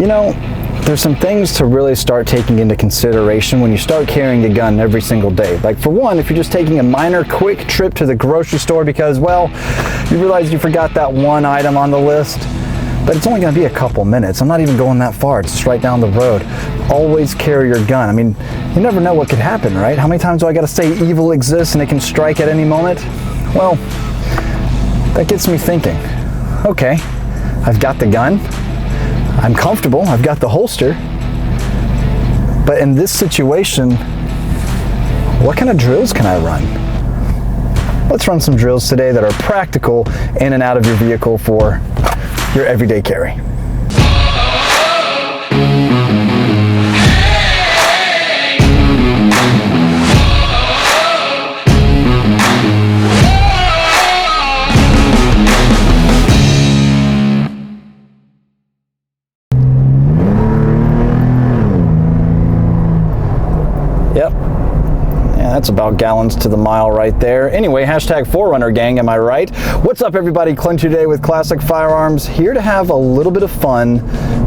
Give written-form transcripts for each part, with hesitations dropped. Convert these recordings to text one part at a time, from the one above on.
You know, there's some things to really start taking into consideration when you start carrying a gun every single day. Like for one, if you're just taking a minor quick trip to the grocery store because, well, you realize you forgot that one item on the list, but it's only going to be a couple minutes. I'm not even going that far. It's just right down the road. Always carry your gun. I mean, you never know what could happen, right? How many times do I got to say evil exists and it can strike at any moment? Well, that gets me thinking, okay, I've got the gun. I'm comfortable, I've got the holster, but in this situation, what kind of drills can I run? Let's run some drills today that are practical in and out of your vehicle for your everyday carry. Yep. Yeah, that's about gallons to the mile right there. Anyway, hashtag 4Runner gang, am I right? What's up everybody? Clint today with Classic Firearms, here to have a little bit of fun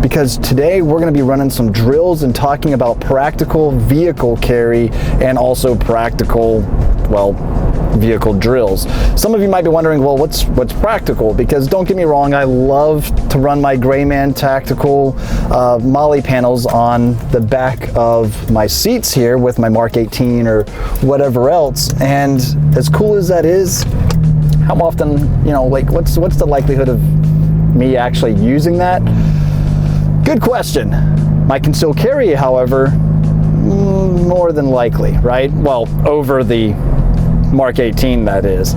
because today we're going to be running some drills and talking about practical vehicle carry and also practical, well, vehicle drills. Some of you might be wondering, well, what's practical? Because don't get me wrong, I love to run my Grayman tactical Molly panels on the back of my seats here with my Mark 18 or whatever else. And as cool as that is, how often, you know, like what's the likelihood of me actually using that? Good question. My concealed carry, however, more than likely, right? Well, over the Mark 18, that is.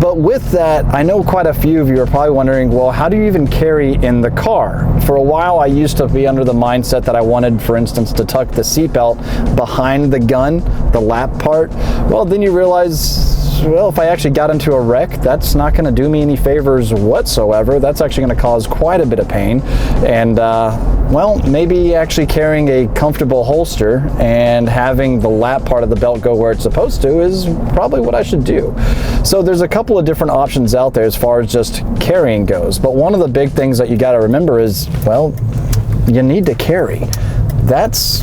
But with that, I know quite a few of you are probably wondering, well, how do you even carry in the car? For a while, I used to be under the mindset that I wanted, for instance, to tuck the seatbelt behind the gun, the lap part. Well, then you realize, well, if I actually got into a wreck, that's not going to do me any favors whatsoever. That's actually going to cause quite a bit of pain. And, well, maybe actually carrying a comfortable holster and having the lap part of the belt go where it's supposed to is probably what I should do. So there's a couple of different options out there as far as just carrying goes. But one of the big things that you got to remember is, well, you need to carry. That's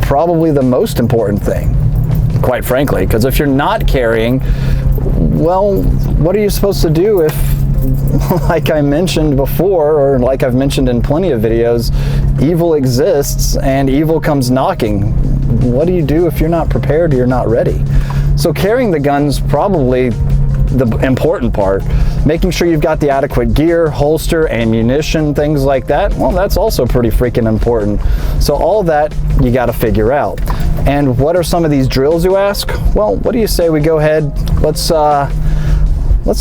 probably the most important thing, quite frankly, because if you're not carrying, well, what are you supposed to do if, like I mentioned before, or like I've mentioned in plenty of videos, evil exists and evil comes knocking? What do you do if you're not prepared or you're not ready? So carrying the gun's probably the important part. Making sure you've got the adequate gear, holster, ammunition, things like that, well, that's also pretty freaking important. So all that you got to figure out. And what are some of these drills, you ask? Well, what do you say we go ahead, let's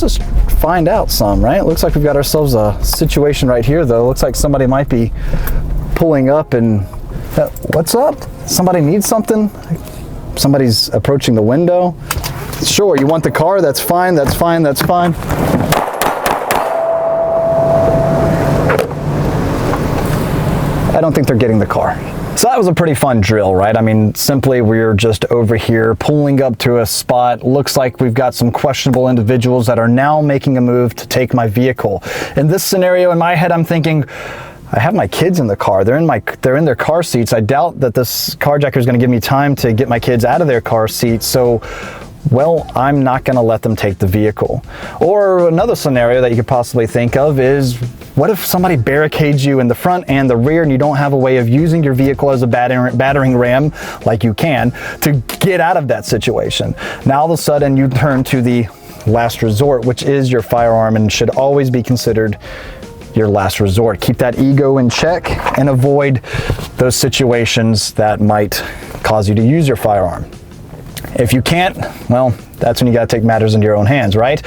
just find out some, right? It looks like we've got ourselves a situation right here, though. It looks like somebody might be pulling up and, what's up? Somebody needs something? Somebody's approaching the window. Sure, you want the car? That's fine, that's fine, that's fine. I don't think they're getting the car. So that was a pretty fun drill, right? I mean, simply we're just over here pulling up to a spot. Looks like we've got some questionable individuals that are now making a move to take my vehicle. In this scenario, in my head, I'm thinking, I have my kids in the car. They're in their car seats. I doubt that this carjacker is going to give me time to get my kids out of their car seats. So, well, I'm not going to let them take the vehicle. Or another scenario that you could possibly think of is, what if somebody barricades you in the front and the rear and you don't have a way of using your vehicle as a battering ram, like you can, to get out of that situation? Now all of a sudden you turn to the last resort, which is your firearm, and should always be considered your last resort. Keep that ego in check and avoid those situations that might cause you to use your firearm. If you can't, well, that's when you got to take matters into your own hands, right?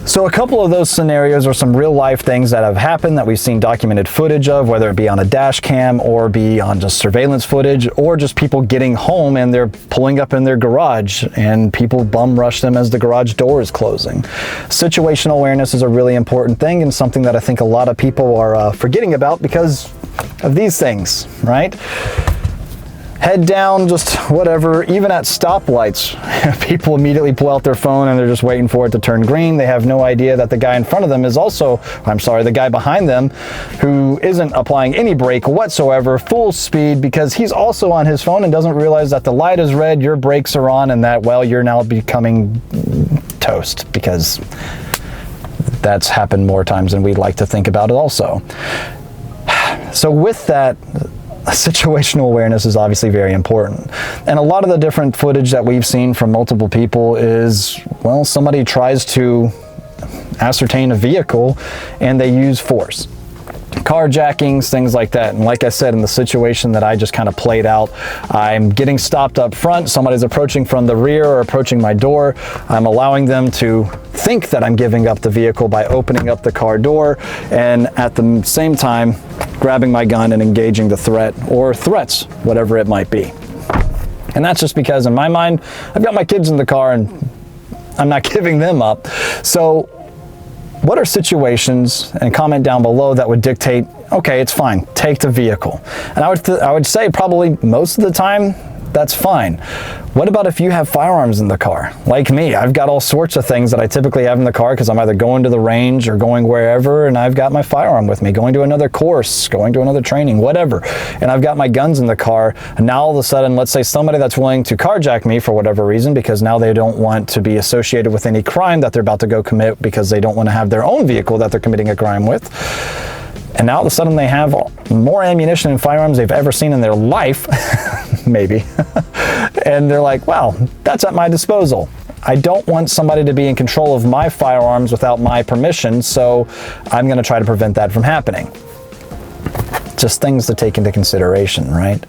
So a couple of those scenarios are some real life things that have happened that we've seen documented footage of, whether it be on a dash cam or be on just surveillance footage, or just people getting home and they're pulling up in their garage and people bum rush them as the garage door is closing. Situational awareness is a really important thing and something that I think a lot of people are forgetting about because of these things, right? head down, just whatever. Even at stoplights, people immediately pull out their phone and they're just waiting for it to turn green. They have no idea that the guy in front of them is also, the guy behind them, who isn't applying any brake whatsoever, full speed, because he's also on his phone and doesn't realize that the light is red, your brakes are on, and that, well, you're now becoming toast, because that's happened more times than we'd like to think about it also. So with that, situational awareness is obviously very important. And a lot of the different footage that we've seen from multiple people is, well, somebody tries to ascertain a vehicle and they use force. Carjackings, things like that. And like I said, in the situation that I just kind of played out, I'm getting stopped up front, somebody's approaching from the rear or approaching my door. I'm allowing them to think that I'm giving up the vehicle by opening up the car door, and at the same time grabbing my gun and engaging the threat or threats, whatever it might be. And that's just because in my mind, I've got my kids in the car and I'm not giving them up. So what are situations, and comment down below, that would dictate, okay, it's fine, take the vehicle? And I would say probably most of the time, that's fine. What about if you have firearms in the car? Like me, I've got all sorts of things that I typically have in the car because I'm either going to the range or going wherever, and I've got my firearm with me, going to another course, going to another training, whatever. And I've got my guns in the car, and now all of a sudden, let's say somebody that's willing to carjack me for whatever reason, because now they don't want to be associated with any crime that they're about to go commit, because they don't want to have their own vehicle that they're committing a crime with. And now all of a sudden they have more ammunition and firearms they've ever seen in their life, maybe. And they're like, wow, that's at my disposal. I don't want somebody to be in control of my firearms without my permission, so I'm going to try to prevent that from happening. Just things to take into consideration, right?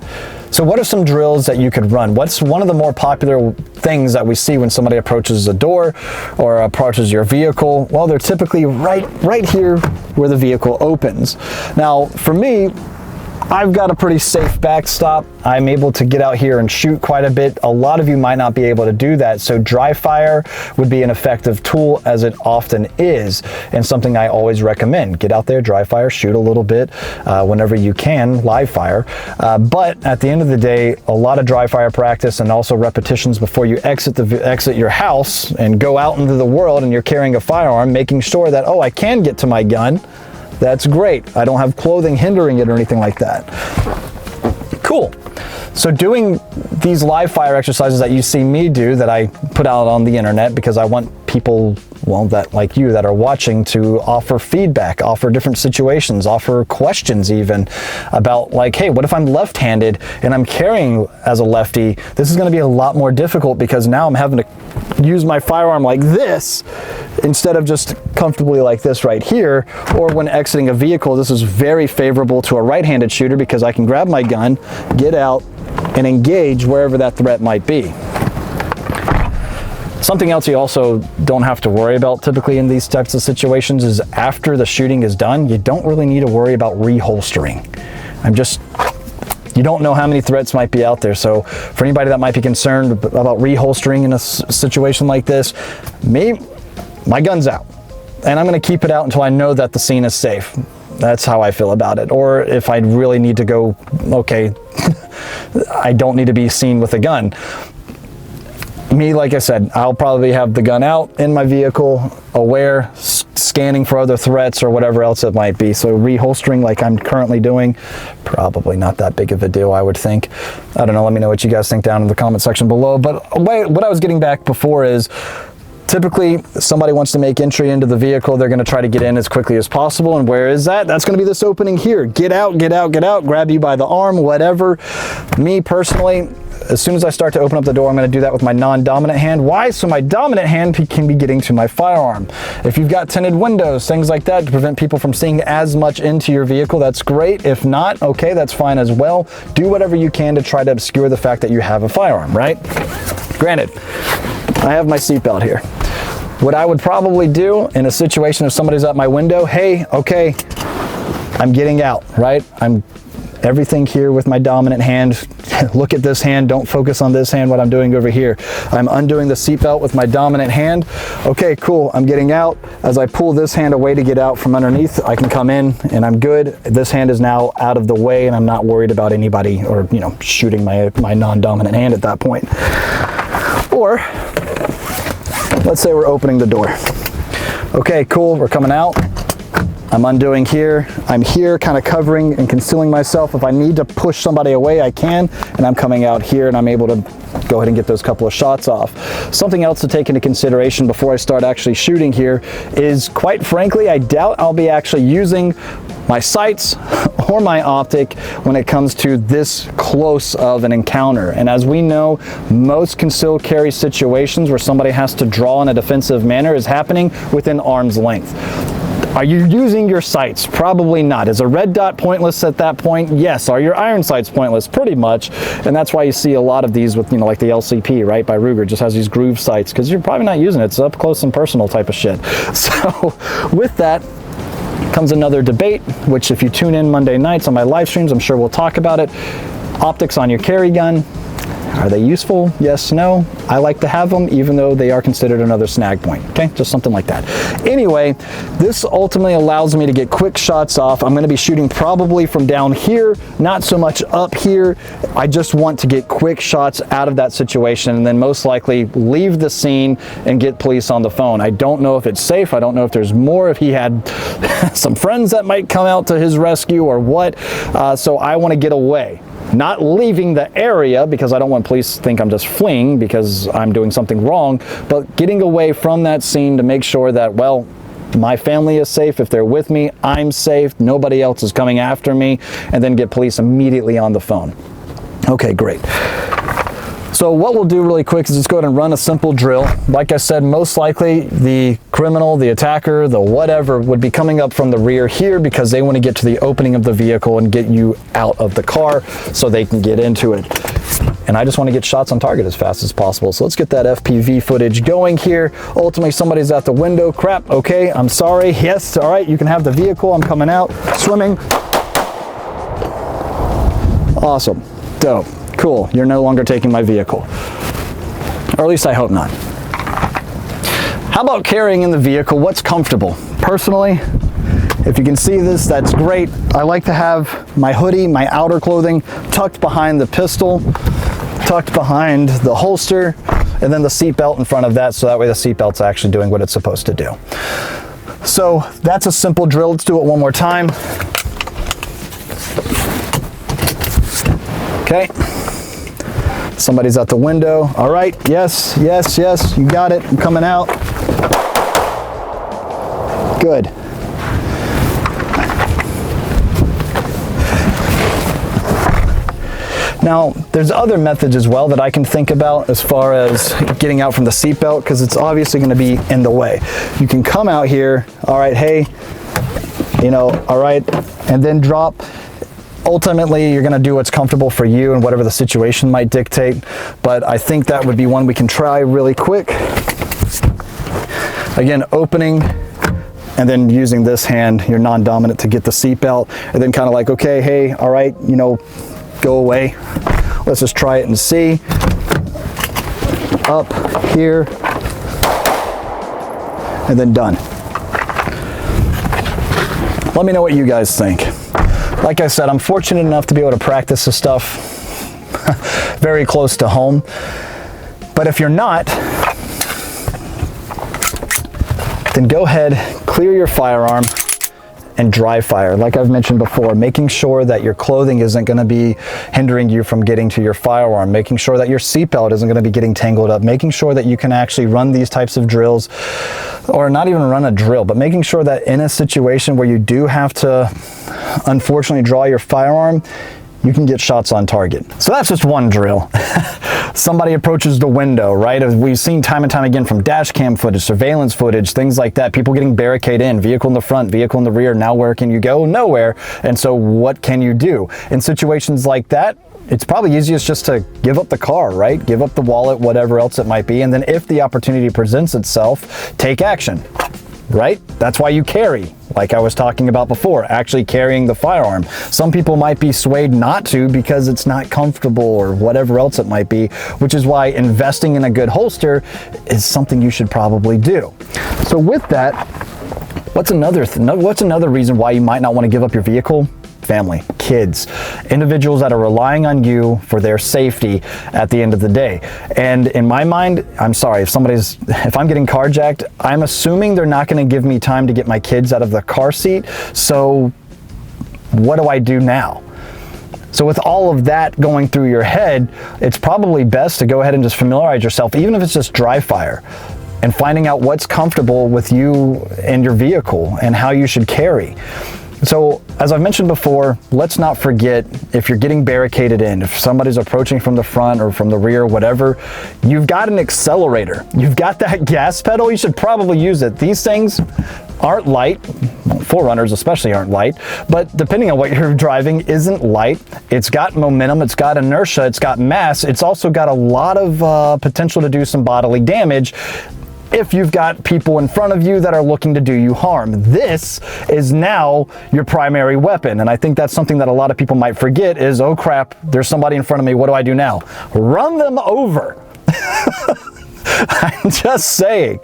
So what are some drills that you could run? What's one of the more popular things that we see when somebody approaches a door or approaches your vehicle? Well, they're typically right here where the vehicle opens. Now, for me, I've got a pretty safe backstop. I'm able to get out here and shoot quite a bit. A lot of you might not be able to do that, so dry fire would be an effective tool, as it often is, and something I always recommend. Get out there, dry fire, shoot a little bit whenever you can, live fire. But at the end of the day, a lot of dry fire practice and also repetitions before you exit your house and go out into the world and you're carrying a firearm, making sure that, oh, I can get to my gun. That's great. I don't have clothing hindering it or anything like that. Cool. So doing these live fire exercises that you see me do, that I put out on the internet, because I want people, well, that like you that are watching, to offer feedback, offer different situations, offer questions even about, like, hey, what if I'm left-handed and I'm carrying as a lefty? This is going to be a lot more difficult because now I'm having to use my firearm like this instead of just comfortably like this right here. Or when exiting a vehicle, this is very favorable to a right-handed shooter because I can grab my gun, get out, and engage wherever that threat might be. Something else you also don't have to worry about typically in these types of situations is after the shooting is done, you don't really need to worry about reholstering. You don't know how many threats might be out there. So for anybody that might be concerned about reholstering in a situation like this, my gun's out, and I'm going to keep it out until I know that the scene is safe. That's how I feel about it. Or if I really need to go, okay, I don't need to be seen with a gun. Me, like I said, I'll probably have the gun out in my vehicle, aware, scanning for other threats or whatever else it might be. So reholstering like I'm currently doing, probably not that big of a deal, I would think. I don't know, let me know what you guys think down in the comment section below. But what I was getting back before is, typically, somebody wants to make entry into the vehicle. They're going to try to get in as quickly as possible. And where is that? That's going to be this opening here. Get out, get out, get out, grab you by the arm, whatever. Me personally, as soon as I start to open up the door, I'm going to do that with my non-dominant hand. Why? So my dominant hand can be getting to my firearm. If you've got tinted windows, things like that, to prevent people from seeing as much into your vehicle, that's great. If not, okay, that's fine as well. Do whatever you can to try to obscure the fact that you have a firearm, right? Granted, I have my seatbelt here. What I would probably do in a situation if somebody's at my window, hey, okay, I'm getting out, right? I'm everything here with my dominant hand. Look at this hand, don't focus on this hand, what I'm doing over here. I'm undoing the seatbelt with my dominant hand. Okay, cool, I'm getting out. As I pull this hand away to get out from underneath, I can come in and I'm good. This hand is now out of the way and I'm not worried about anybody or, you know, shooting my non-dominant hand at that point. Or, let's say we're opening the door. Okay, cool, we're coming out. I'm undoing here. I'm here kind of covering and concealing myself. If I need to push somebody away, I can, and I'm coming out here and I'm able to go ahead and get those couple of shots off. Something else to take into consideration before I start actually shooting here is, quite frankly, I doubt I'll be actually using my sights or my optic when it comes to this close of an encounter. And as we know, most concealed carry situations where somebody has to draw in a defensive manner is happening within arm's length. Are you using your sights? Probably not. Is a red dot pointless at that point? Yes. Are your iron sights pointless? Pretty much. And that's why you see a lot of these with, you know, like the LCP, right, by Ruger, just has these groove sights, because you're probably not using it. It's up close and personal type of shit. So with that comes another debate, which if you tune in Monday nights on my live streams, I'm sure we'll talk about it. Optics on your carry gun. Are they useful? Yes, no. I like to have them, even though they are considered another snag point. Okay, just something like that. Anyway, this ultimately allows me to get quick shots off. I'm going to be shooting probably from down here, not so much up here. I just want to get quick shots out of that situation and then most likely leave the scene and get police on the phone. I don't know if it's safe. I don't know if there's more, if he had some friends that might come out to his rescue or what. So I want to get away. Not leaving the area because I don't want police to think I'm just fleeing because I'm doing something wrong, but getting away from that scene to make sure that, well, my family is safe. If they're with me, I'm safe. Nobody else is coming after me, and then get police immediately on the phone. Okay, great. So what we'll do really quick is just go ahead and run a simple drill. Like I said, most likely the criminal, the attacker, the whatever would be coming up from the rear here because they want to get to the opening of the vehicle and get you out of the car so they can get into it. And I just want to get shots on target as fast as possible. So let's get that FPV footage going here. Ultimately, somebody's at the window. Crap, okay, I'm sorry. Yes, all right, you can have the vehicle. I'm coming out, swimming. Awesome, dope. Cool, you're no longer taking my vehicle. Or at least I hope not. How about carrying in the vehicle? What's comfortable? Personally, if you can see this, that's great. I like to have my hoodie, my outer clothing, tucked behind the pistol, tucked behind the holster, and then the seatbelt in front of that, so that way the seatbelt's actually doing what it's supposed to do. So that's a simple drill. Let's do it one more time. Okay. Somebody's at the window. All right, yes, yes, yes, you got it. I'm coming out. Good. Now, there's other methods as well that I can think about as far as getting out from the seatbelt, because it's obviously going to be in the way. You can come out here, all right, hey, you know, all right, and then drop. Ultimately, you're going to do what's comfortable for you and whatever the situation might dictate, but I think that would be one we can try really quick. Again, opening and then using this hand, your non-dominant, to get the seatbelt, and then kind of like, okay, hey, all right, you know, go away. Let's just try it and see. Up here, and then done. Let me know what you guys think. Like I said, I'm fortunate enough to be able to practice this stuff very close to home. But if you're not, then go ahead, clear your firearm, and dry fire. Like I've mentioned before, making sure that your clothing isn't going to be hindering you from getting to your firearm, making sure that your seatbelt isn't going to be getting tangled up, making sure that you can actually run these types of drills, or not even run a drill, but making sure that in a situation where you do have to unfortunately draw your firearm, you can get shots on target. So that's just one drill. Somebody approaches the window, right? As we've seen time and time again from dash cam footage, surveillance footage, things like that, people getting barricade in, vehicle in the front, vehicle in the rear. Now where can you go? Nowhere. And so what can you do? In situations like that, it's probably easiest just to give up the car, right? Give up the wallet, whatever else it might be. And then if the opportunity presents itself, take action. right? That's why you carry, like I was talking about before, actually carrying the firearm. Some people might be swayed not to because it's not comfortable or whatever else it might be, which is why investing in a good holster is something you should probably do. So with that, what's another reason why you might not want to give up your vehicle? Family, kids, individuals that are relying on you for their safety at the end of the day. And in my mind, I'm sorry, if I'm getting carjacked, I'm assuming they're not going to give me time to get my kids out of the car seat. So what do I do now? So with all of that going through your head, it's probably best to go ahead and just familiarize yourself, even if it's just dry fire, and finding out what's comfortable with you and your vehicle and how you should carry. So as I've mentioned before, let's not forget, if you're getting barricaded in, if somebody's approaching from the front or from the rear, whatever, you've got an accelerator. You've got that gas pedal, you should probably use it. These things aren't light. Forerunners especially aren't light, but depending on what you're driving, isn't light. It's got momentum, it's got inertia, it's got mass. It's also got a lot of potential to do some bodily damage if you've got people in front of you that are looking to do you harm. This is now your primary weapon. And I think that's something that a lot of people might forget is, oh crap, there's somebody in front of me, what do I do now? Run them over. I'm just saying,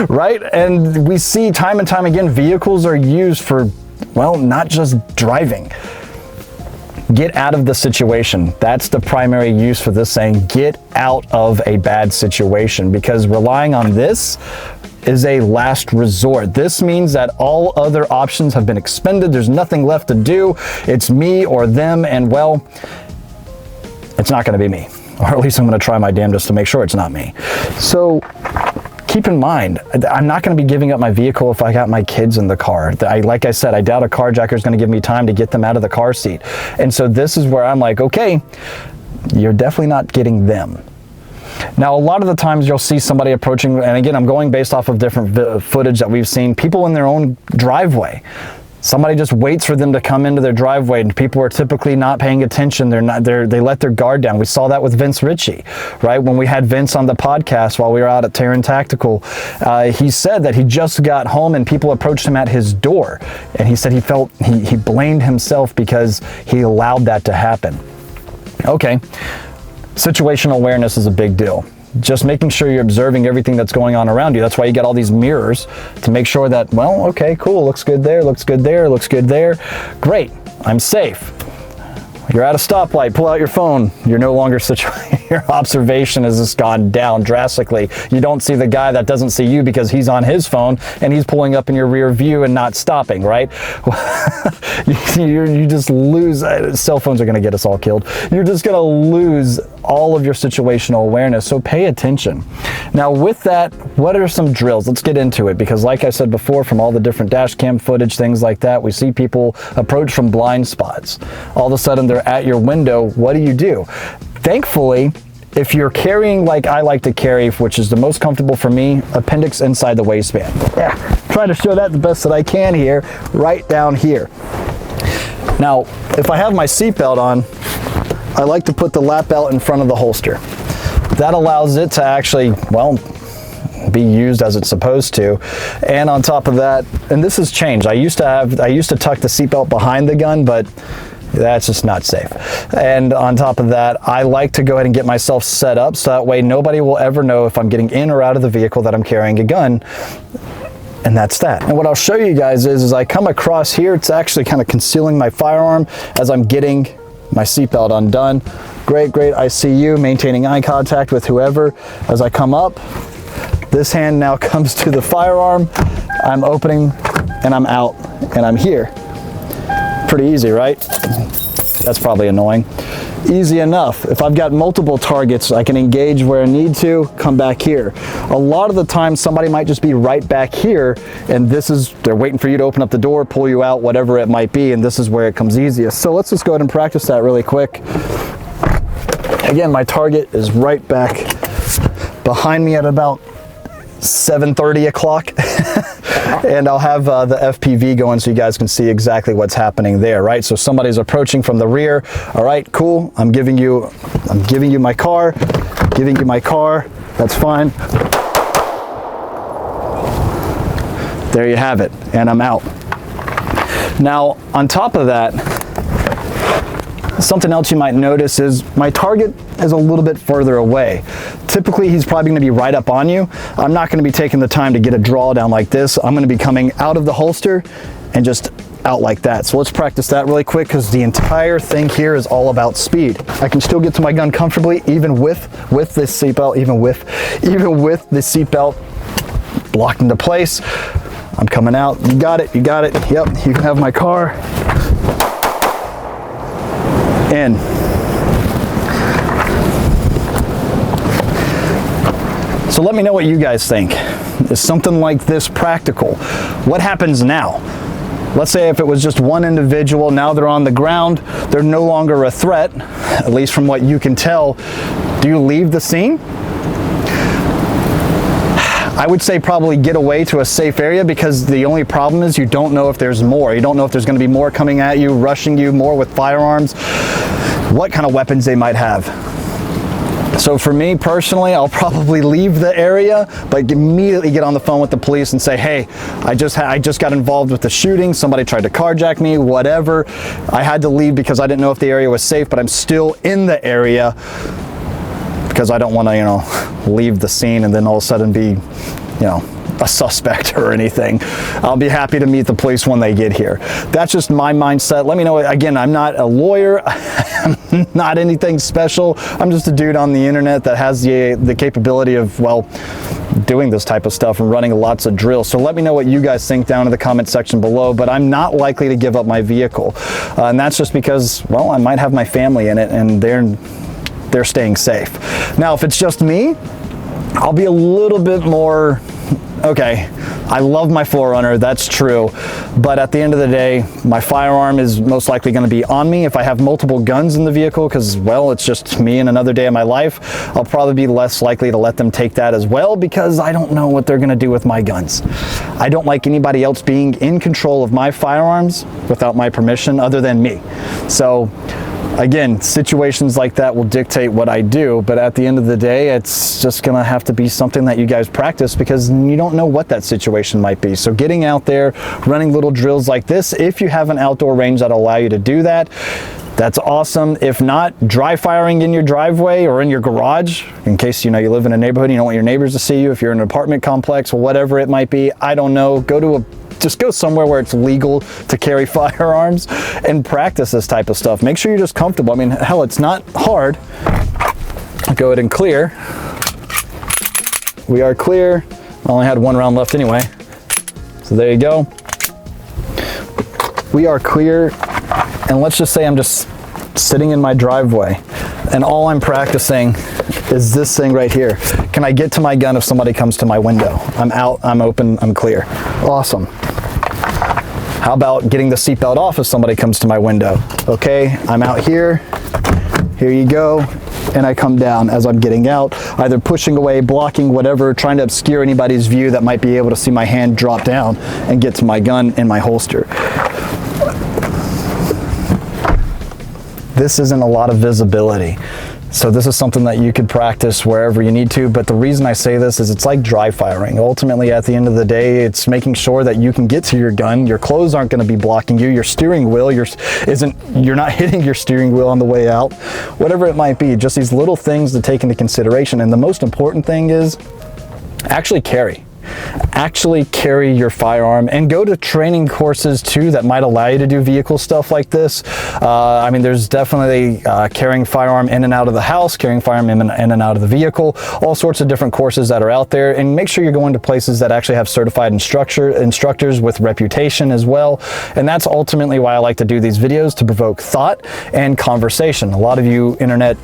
right? And we see time and time again, vehicles are used for, well, not just driving. Get out of the situation. That's the primary use for this saying, get out of a bad situation, because relying on this is a last resort. This means that all other options have been expended. There's nothing left to do. It's me or them, and well, it's not going to be me. Or at least I'm going to try my damnedest to make sure it's not me. So keep in mind, I'm not going to be giving up my vehicle if I got my kids in the car. Like I said, I doubt a carjacker is going to give me time to get them out of the car seat. And so this is where I'm like, okay, you're definitely not getting them. Now, a lot of the times you'll see somebody approaching, and again, I'm going based off of different footage that we've seen, people in their own driveway. Somebody just waits for them to come into their driveway, and people are typically not paying attention. They let their guard down. We saw that with Vince Ritchie, right? When we had Vince on the podcast while we were out at Terran Tactical, he said that he just got home and people approached him at his door. And he said he blamed himself because he allowed that to happen. Okay, situational awareness is a big deal. Just making sure you're observing everything that's going on around you. That's why you get all these mirrors to make sure that, well, okay, cool, looks good there, looks good there, looks good there. Great, I'm safe. You're at a stoplight, pull out your phone. You're no longer situated. Your observation has just gone down drastically. You don't see the guy that doesn't see you because he's on his phone and he's pulling up in your rear view and not stopping, right? You just lose. Cell phones are going to get us all killed. You're just going to lose all of your situational awareness. So pay attention. Now with that, what are some drills? Let's get into it, because like I said before, from all the different dash cam footage, things like that, we see people approach from blind spots. All of a sudden they're at your window. What do? Thankfully, if you're carrying like I like to carry, which is the most comfortable for me, appendix inside the waistband. Yeah, trying to show that the best that I can here, right down here. Now, if I have my seatbelt on, I like to put the lap belt in front of the holster. That allows it to actually, well, be used as it's supposed to. And on top of that, and this has changed. I used to tuck the seatbelt behind the gun, but that's just not safe. And on top of that, I like to go ahead and get myself set up so that way nobody will ever know if I'm getting in or out of the vehicle that I'm carrying a gun. And that's that. And what I'll show you guys is I come across here, it's actually kind of concealing my firearm as I'm getting my seatbelt undone. Great, I see you, maintaining eye contact with whoever. As I come up, this hand now comes to the firearm. I'm opening and I'm out and I'm here. Pretty easy, right? That's probably annoying. Easy enough. If I've got multiple targets, I can engage where I need to, come back here. A lot of the time, somebody might just be right back here, and they're waiting for you to open up the door, pull you out, whatever it might be, and this is where it comes easiest. So let's just go ahead and practice that really quick. Again, my target is right back behind me at about 7:30 o'clock. And I'll have the FPV going so you guys can see exactly what's happening there, right? So somebody's approaching from the rear. All right, cool. I'm giving you my car, That's fine. there you have it, and I'm out. Now, on top of that, something else you might notice is my target is a little bit further away. Typically, he's probably going to be right up on you. I'm not going to be taking the time to get a draw down like this. I'm going to be coming out of the holster and just out like that. So let's practice that really quick, because the entire thing here is all about speed. I can still get to my gun comfortably, even with this seatbelt, even with the seatbelt locked into place. I'm coming out. You got it. You got it. Yep. You can have my car. In. So let me know what you guys think. Is something like this practical? What happens now? Let's say if it was just one individual, now they're on the ground, they're no longer a threat, at least from what you can tell. Do you leave the scene? I would say probably get away to a safe area, because the only problem is you don't know if there's more. You don't know if there's going to be more coming at you, rushing you, more with firearms, what kind of weapons they might have. So for me personally, I'll probably leave the area, but immediately get on the phone with the police and say, hey, I just got involved with the shooting. Somebody tried to carjack me, whatever. I had to leave because I didn't know if the area was safe, but I'm still in the area, because I don't want to, leave the scene and then all of a sudden be, a suspect or anything. I'll be happy to meet the police when they get here. That's just my mindset. Let me know. Again, I'm not a lawyer. I'm not anything special. I'm just a dude on the internet that has the capability of, doing this type of stuff and running lots of drills. So let me know what you guys think down in the comment section below, but I'm not likely to give up my vehicle. And that's just because, I might have my family in it and they're staying safe. Now, if it's just me, I'll be a little bit more, okay, I love my 4Runner, that's true, but at the end of the day, my firearm is most likely going to be on me. If I have multiple guns in the vehicle, because, it's just me and another day of my life, I'll probably be less likely to let them take that as well, because I don't know what they're going to do with my guns. I don't like anybody else being in control of my firearms without my permission other than me. So, again, situations like that will dictate what I do, but at the end of the day, it's just gonna have to be something that you guys practice, because you don't know what that situation might be. So getting out there, running little drills like this, if you have an outdoor range that'll allow you to do that, that's awesome. If not, dry firing in your driveway or in your garage, in case you live in a neighborhood and you don't want your neighbors to see you. If you're in an apartment complex or whatever it might be, I don't know, just go somewhere where it's legal to carry firearms and practice this type of stuff. Make sure you're just comfortable. I mean, hell, it's not hard. I'll go ahead and clear. We are clear. I only had one round left anyway. So there you go. We are clear. And let's just say I'm just sitting in my driveway and all I'm practicing is this thing right here. Can I get to my gun if somebody comes to my window? I'm out, I'm open, I'm clear. Awesome. How about getting the seatbelt off if somebody comes to my window? Okay, I'm out here. Here you go. And I come down as I'm getting out, either pushing away, blocking, whatever, trying to obscure anybody's view that might be able to see my hand drop down and get to my gun in my holster. This isn't a lot of visibility. So this is something that you could practice wherever you need to, but the reason I say this is it's like dry firing. Ultimately, at the end of the day, it's making sure that you can get to your gun. Your clothes aren't going to be blocking you. Your steering wheel, you're not hitting your steering wheel on the way out. Whatever it might be, just these little things to take into consideration. And the most important thing is actually carry. Actually carry your firearm and go to training courses too that might allow you to do vehicle stuff like this. I mean, there's definitely carrying firearm in and out of the house, carrying firearm in and out of the vehicle, all sorts of different courses that are out there, and make sure you're going to places that actually have certified instructors with reputation as well. And that's ultimately why I like to do these videos, to provoke thought and conversation. A lot of you internet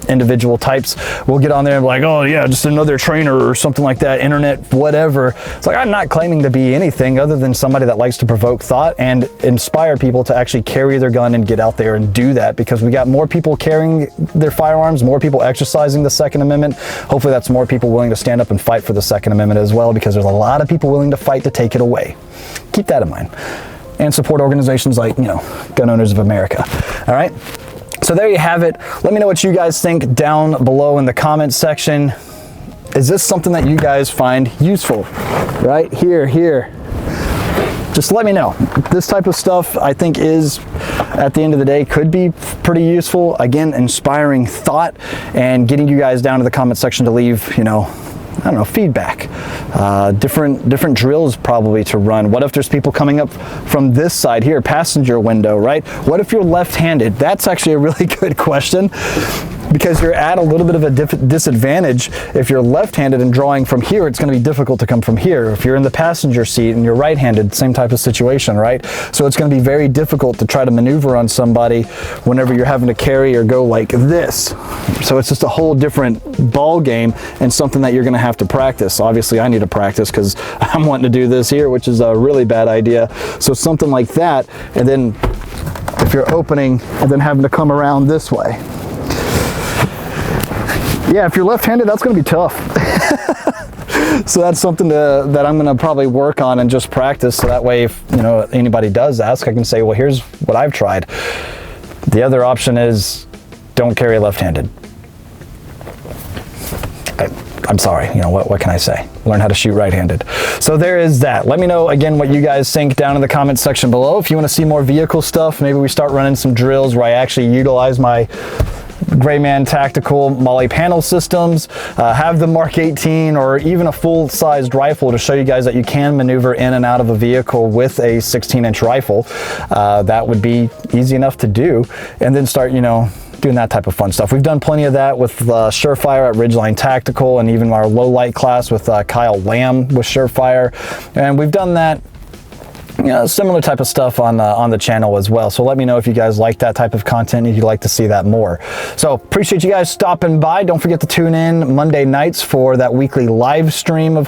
individual types will get on there and be like, oh yeah, just another trainer or something like that, internet, whatever. It's like, I'm not claiming to be anything other than somebody that likes to provoke thought and inspire people to actually carry their gun and get out there and do that, because we got more people carrying their firearms, more people exercising the Second Amendment. Hopefully that's more people willing to stand up and fight for the Second Amendment as well, because there's a lot of people willing to fight to take it away. Keep that in mind. And support organizations like, Gun Owners of America. All right. So there you have it. Let me know what you guys think down below in the comments section. Is this something that you guys find useful? Right here. just let me know. This type of stuff I think is, at the end of the day, could be pretty useful. Again, inspiring thought and getting you guys down to the comment section to leave, you know, I don't know, feedback, different drills probably to run. What if there's people coming up from this side here, passenger window, right? What if you're left-handed? That's actually a really good question, because you're at a little bit of a disadvantage. If you're left-handed and drawing from here, it's going to be difficult to come from here. If you're in the passenger seat and you're right-handed, same type of situation, right? So it's going to be very difficult to try to maneuver on somebody whenever you're having to carry or go like this. So it's just a whole different ball game and something that you're going to have to practice. Obviously, I need to practice because I'm wanting to do this here, which is a really bad idea. So something like that, and then if you're opening and then having to come around this way. Yeah, if you're left-handed, that's going to be tough. So that's something that I'm going to probably work on and just practice, so that way if, you know, anybody does ask, I can say, well, here's what I've tried. The other option is don't carry left-handed. I'm sorry, you know, what can I say? Learn how to shoot right-handed. So there is that. Let me know, again, what you guys think down in the comments section below. If you want to see more vehicle stuff, maybe we start running some drills where I actually utilize my Gray Man Tactical Molly panel systems, have the Mark 18 or even a full-sized rifle to show you guys that you can maneuver in and out of a vehicle with a 16-inch rifle. That would be easy enough to do, and then start, you know, doing that type of fun stuff. We've done plenty of that with Surefire at Ridgeline Tactical, and even our low light class with Kyle Lamb with Surefire, and we've done that, you know, similar type of stuff on the channel as well. So let me know if you guys like that type of content, if you'd like to see that more. So appreciate you guys stopping by. Don't forget to tune in Monday nights for that weekly live stream, of